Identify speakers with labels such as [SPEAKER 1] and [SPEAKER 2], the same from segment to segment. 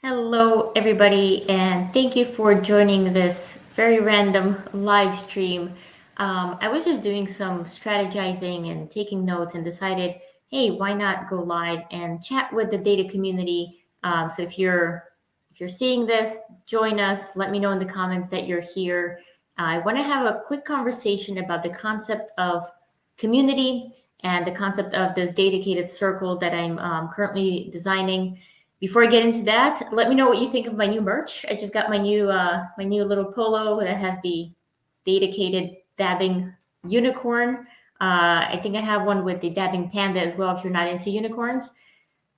[SPEAKER 1] Hello, everybody, and thank you for joining this very random live stream. I was just doing some strategizing and taking notes and decided, hey, why not go live and chat with the data community? So if you're seeing this, join us. Let me know in the comments that you're here. I want to have a quick conversation about the concept of community and the concept of this DATAcated circle that I'm currently designing. Before I get into that, let me know what you think of my new merch. I just got my new little polo that has the DATAcated dabbing unicorn. I think I have one with the dabbing panda as well if you're not into unicorns.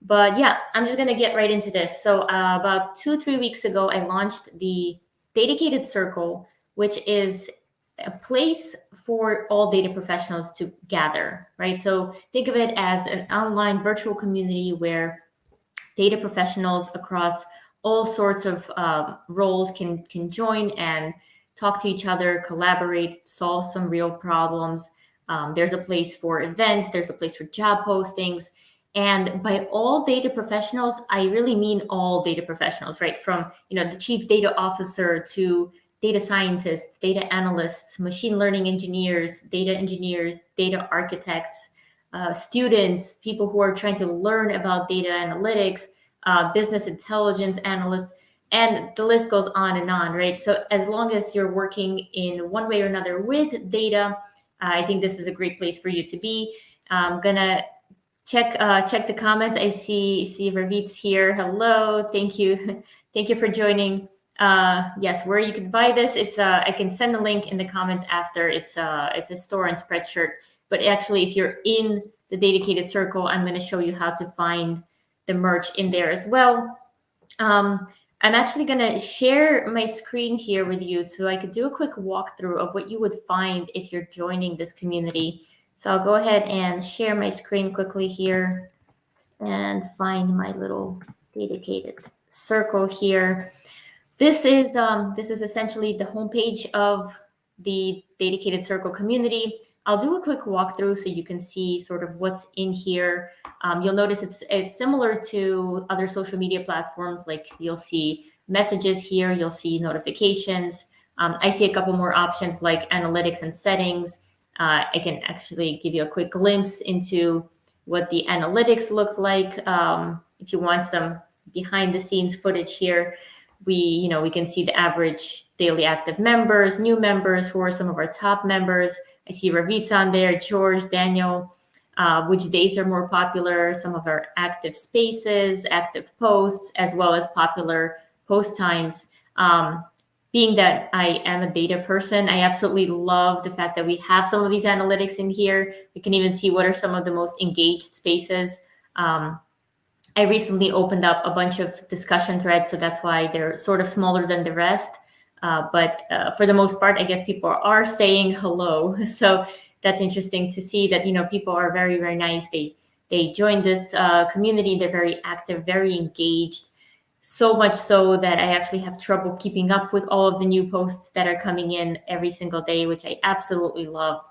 [SPEAKER 1] But yeah, I'm just gonna get right into this. So about 2-3 weeks ago, I launched the DATAcated Circle, which is a place for all data professionals to gather, right? So think of it as an online virtual community where data professionals across all sorts of roles can join and talk to each other, collaborate, solve some real problems. There's a place for events, there's a place for job postings. And by all data professionals, I really mean all data professionals, right? From the chief data officer to data scientists, data analysts, machine learning engineers, data architects, students, people who are trying to learn about data analytics, business intelligence analysts, and the list goes on and on, right? So as long as you're working in one way or another with data, I think this is a great place for you to be. I'm gonna check the comments. I see Ravit's here. Hello, thank you, thank you for joining. Yes, where you can buy this, it's I can send the link in the comments after. It's a store and Spreadshirt. But actually, if you're in the DATAcated Circle, I'm going to show you how to find the merch in there as well. I'm actually going to share my screen here with you so I could do a quick walkthrough of what you would find if you're joining this community. So I'll go ahead and share my screen quickly here and find my little DATAcated Circle here. This is essentially the homepage of the DATAcated Circle community. I'll do a quick walkthrough so you can see sort of what's in here. You'll notice it's similar to other social media platforms. Like you'll see messages here, you'll see notifications. I see a couple more options like analytics and settings. I can actually give you a quick glimpse into what the analytics look like. If you want some behind the scenes footage here, we can see the average daily active members, new members, who are some of our top members. I see Ravit's on there, George, Daniel, which days are more popular, some of our active spaces, active posts, as well as popular post times. Being that I am a data person, I absolutely love the fact that we have some of these analytics in here. We can even see what are some of the most engaged spaces. I recently opened up a bunch of discussion threads, so that's why they're sort of smaller than the rest. But for the most part, I guess people are saying hello. So that's interesting to see that, people are very, very nice. They joined this community. They're very active, very engaged, so much so that I actually have trouble keeping up with all of the new posts that are coming in every single day, which I absolutely love.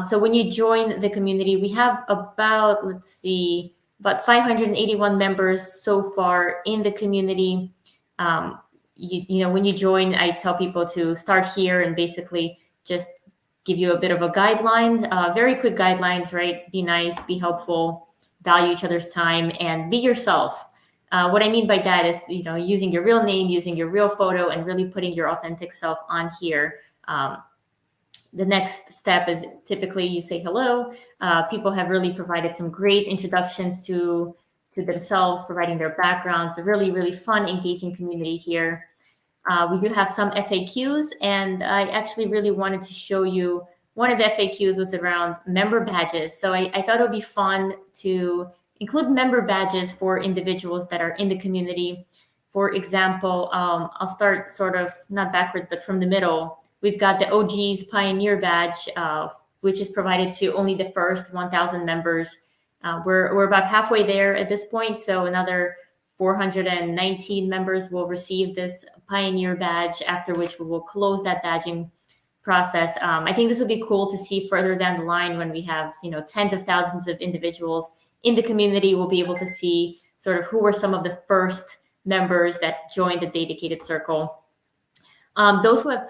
[SPEAKER 1] So when you join the community, we have about 581 members so far in the community. When you join, I tell people to start here and basically just give you a bit of a guideline, very quick guidelines, right? Be nice, be helpful, value each other's time, and be yourself. What I mean by that is, using your real name, using your real photo, and really putting your authentic self on here. The next step is typically you say hello. People have really provided some great introductions to themselves, providing their backgrounds. A really, really fun, engaging community here. We do have some FAQs, and I actually really wanted to show you one of the FAQs was around member badges. So I thought it would be fun to include member badges for individuals that are in the community. For example, I'll start sort of not backwards, but from the middle. We've got the OG's Pioneer badge, which is provided to only the first 1,000 members. We're about halfway there at this point, so another 419 members will receive this Pioneer badge, after which we will close that badging process. I think this would be cool to see further down the line when we have tens of thousands of individuals in the community. We'll be able to see sort of who were some of the first members that joined the DATAcated Circle. Those who have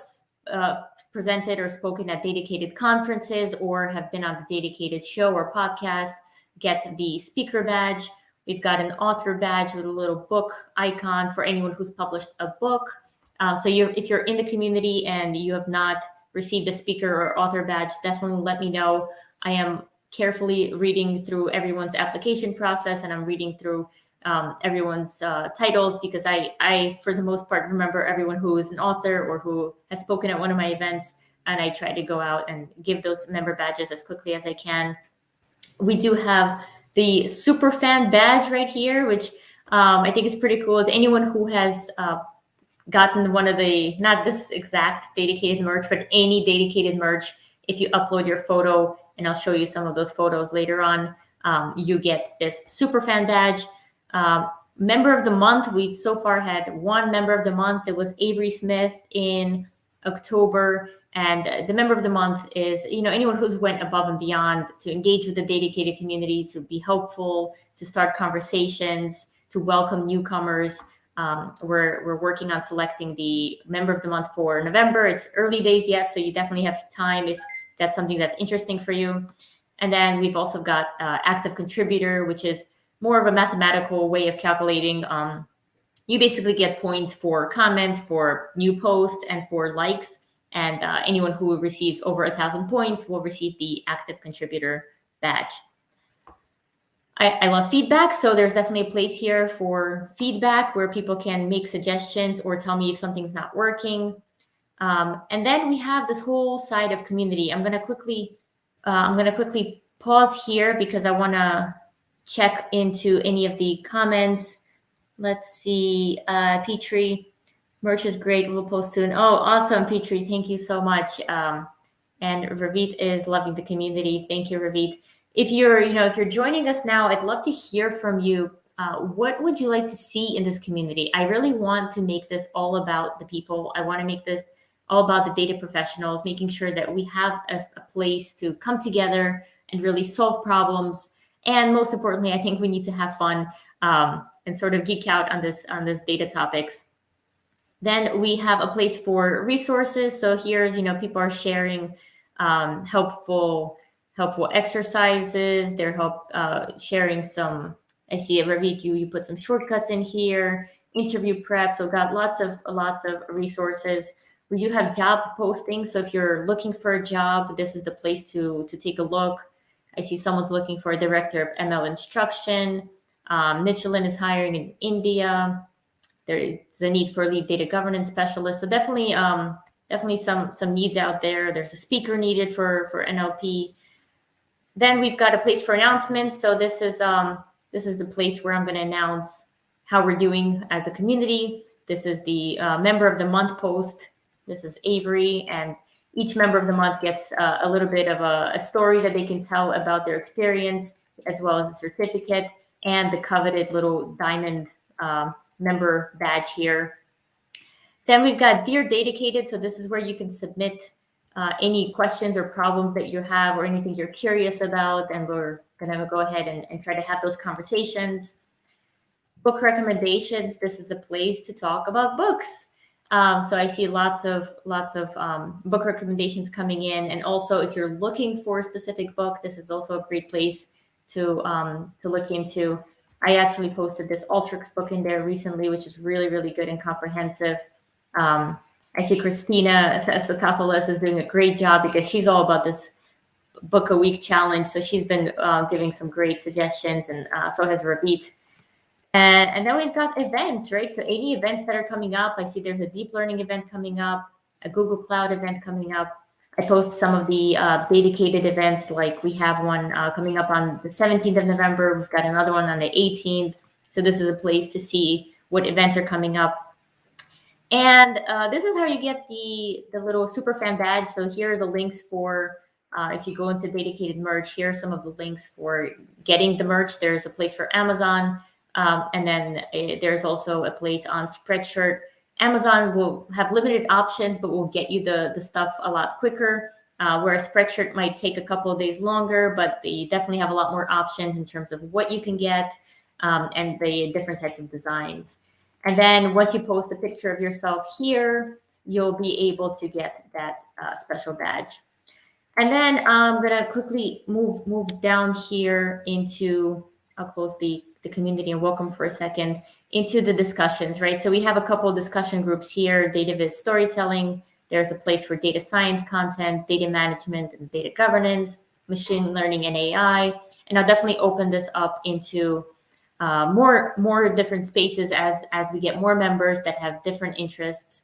[SPEAKER 1] presented or spoken at DATAcated conferences or have been on the DATAcated show or podcast get the speaker badge. We've got an author badge with a little book icon for anyone who's published a book. So if you're in the community and you have not received a speaker or author badge, definitely let me know. I am carefully reading through everyone's application process, and I'm reading through everyone's titles, because I, for the most part, remember everyone who is an author or who has spoken at one of my events, and I try to go out and give those member badges as quickly as I can. We do have the super fan badge right here, which I think is pretty cool. It's anyone who has gotten one of the, not this exact DATAcated merch, but any DATAcated merch. If you upload your photo, and I'll show you some of those photos later on, you get this super fan badge. Member of the month, we've so far had one member of the month. It was Avery Smith in October. And the member of the month is, anyone who's went above and beyond to engage with the DATAcated community, to be helpful, to start conversations, to welcome newcomers. We're working on selecting the member of the month for November. It's early days yet, so you definitely have time if that's something that's interesting for you. And then we've also got active contributor, which is more of a mathematical way of calculating. You basically get points for comments, for new posts, and for likes. And anyone who receives over 1,000 points will receive the active contributor badge. I love feedback, so there's definitely a place here for feedback where people can make suggestions or tell me if something's not working. And then we have this whole side of community. I'm gonna quickly pause here because I wanna check into any of the comments. Let's see, Petrie, merch is great, we'll post soon. Oh, awesome, Petrie, thank you so much. And Ravit is loving the community. Thank you, Ravit. If you're joining us now, I'd love to hear from you. What would you like to see in this community? I really want to make this all about the people. I want to make this all about the data professionals, making sure that we have a place to come together and really solve problems. And most importantly, I think we need to have fun and sort of geek out on this data topics. Then we have a place for resources. So here's, people are sharing helpful exercises. They're sharing some, I see a review, you put some shortcuts in here, interview prep. So got lots of resources. We do have job postings. So if you're looking for a job, this is the place to take a look. I see someone's looking for a director of ML instruction. Michelin is hiring in India. There's a need for a lead data governance specialist. So definitely some needs out there. There's a speaker needed for NLP. Then we've got a place for announcements. So this is the place where I'm going to announce how we're doing as a community. This is the member of the month post. This is Avery, and each member of the month gets a little bit of a story that they can tell about their experience, as well as a certificate and the coveted little diamond member badge here. Then we've got Dear DATAcated. So this is where you can submit any questions or problems that you have or anything you're curious about, and we're going to go ahead and try to have those conversations. Book recommendations. This is a place to talk about books. So I see lots of book recommendations coming in, and also if you're looking for a specific book, this is also a great place to look into. I actually posted this Ultrix book in there recently, which is really, really good and comprehensive. I see Christina Satopoulos is doing a great job because she's all about this book a week challenge. So she's been giving some great suggestions, and so has Ravit. And then we've got events, right? So any events that are coming up, I see there's a deep learning event coming up, a Google Cloud event coming up. I post some of the DATAcated events, like we have one coming up on the 17th of November. We've got another one on the 18th. So this is a place to see what events are coming up. And this is how you get the little superfan badge. So here are the links for, if you go into DATAcated merch, here are some of the links for getting the merch. There's a place for Amazon. And then there's also a place on Spreadshirt. Amazon will have limited options, but will get you the stuff a lot quicker, whereas Spreadshirt might take a couple of days longer, but they definitely have a lot more options in terms of what you can get and the different types of designs. And then once you post a picture of yourself here, you'll be able to get that special badge. And then I'm gonna quickly move down here into, I'll close the community and welcome for a second, into the discussions, right? So we have a couple of discussion groups here, data viz storytelling. There's a place for data science content, data management and data governance, machine learning and AI. And I'll definitely open this up into more different spaces as we get more members that have different interests.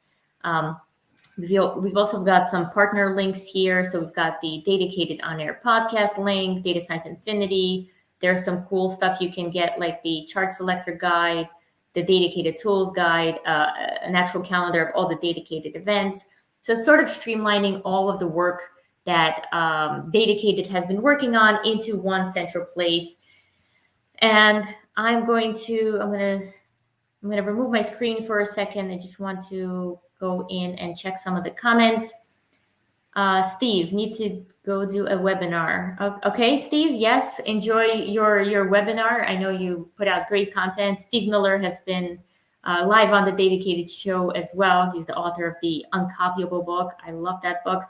[SPEAKER 1] We've also got some partner links here. So we've got the DATAcated On-Air podcast link, Data Science Infinity. There's some cool stuff you can get, like the chart selector guide, the DATAcated tools guide, an actual calendar of all the DATAcated events. So sort of streamlining all of the work that DATAcated has been working on into one central place. And I'm going to remove my screen for a second. I just want to go in and check some of the comments. Steve, need to go do a webinar. Okay, Steve, yes, enjoy your webinar. I know you put out great content. Steve Miller has been live on the DATAcated show as well. He's the author of the Uncopyable book. I love that book.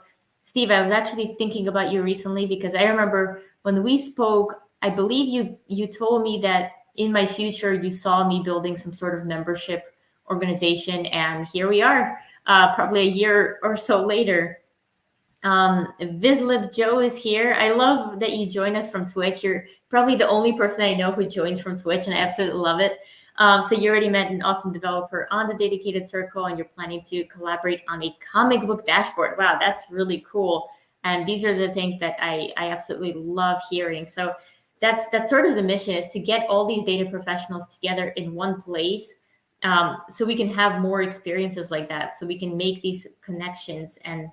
[SPEAKER 1] Steve, I was actually thinking about you recently because I remember when we spoke, I believe you told me that in my future, you saw me building some sort of membership organization, and here we are, probably a year or so later. Vizlib Joe is here. I love that you join us from Twitch. You're probably the only person I know who joins from Twitch, and I absolutely love it. So you already met an awesome developer on the DATAcated Circle, and you're planning to collaborate on a comic book dashboard. Wow, that's really cool. And these are the things that I absolutely love hearing. So that's sort of the mission, is to get all these data professionals together in one place, so we can have more experiences like that, so we can make these connections and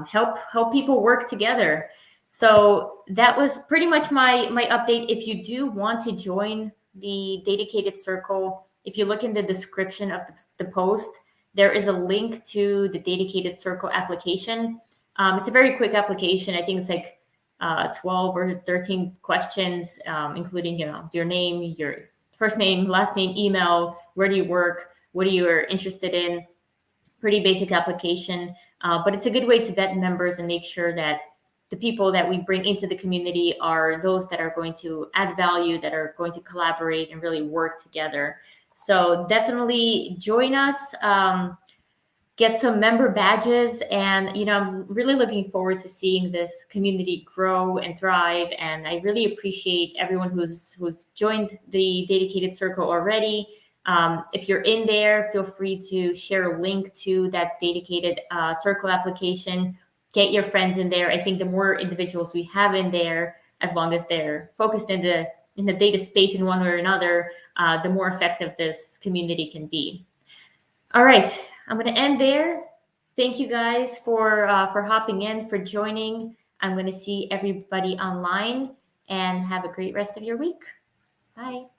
[SPEAKER 1] help people work together. So that was pretty much my update. If you do want to join the DATAcated Circle, if you look in the description of the post, there is a link to the DATAcated Circle application. It's a very quick application. I think it's like 12 or 13 questions, including, your name, your first name, last name, email, where do you work, what are you interested in. Pretty basic application, but it's a good way to vet members and make sure that the people that we bring into the community are those that are going to add value, that are going to collaborate and really work together. So definitely join us. Get some member badges, and I'm really looking forward to seeing this community grow and thrive. And I really appreciate everyone who's joined the DATAcated Circle already. If you're in there, feel free to share a link to that DATAcated Circle application. Get your friends in there. I think the more individuals we have in there, as long as they're focused in the data space in one way or another, the more effective this community can be. All right, I'm going to end there. Thank you guys for hopping in, for joining. I'm going to see everybody online, and have a great rest of your week. Bye.